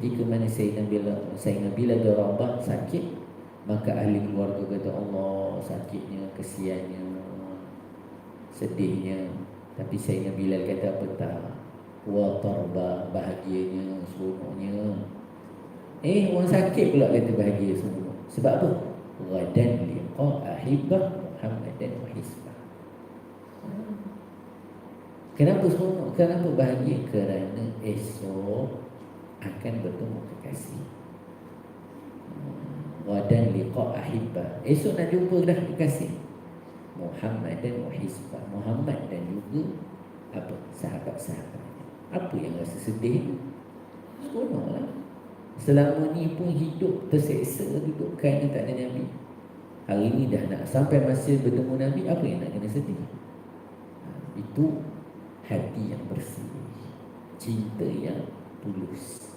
Jika mana Sayyidina Bilal bin Rabah sakit, maka ahli keluarga kata, Allah, sakitnya, kesiannya, sedihnya. Tapi Sayyidina Bilal kata apa tak? Wa tarba, bahagianya, seronoknya. Orang sakit pula kata bahagia seronok. Sebab apa? Ghadan liqa ahibbah Muhammadan wa hisbah. Kenapa seronok? Kenapa bahagia? Kerana esok akan bertemu kekasih. Ghadan liqa ahibbah. Esok nak jumpa dah kekasih. Muhammadan wa hisbah. Muhammad dan juga apa? Sahabat-sahabatnya. Apa yang rasa sedih? Seronoklah. Selama ni pun hidup terseksa, duduk kain tak ada Nabi. Hari ni dah nak sampai masa bertemu Nabi, apa yang nak kena sedih? Itu hati yang bersih, cinta yang tulus.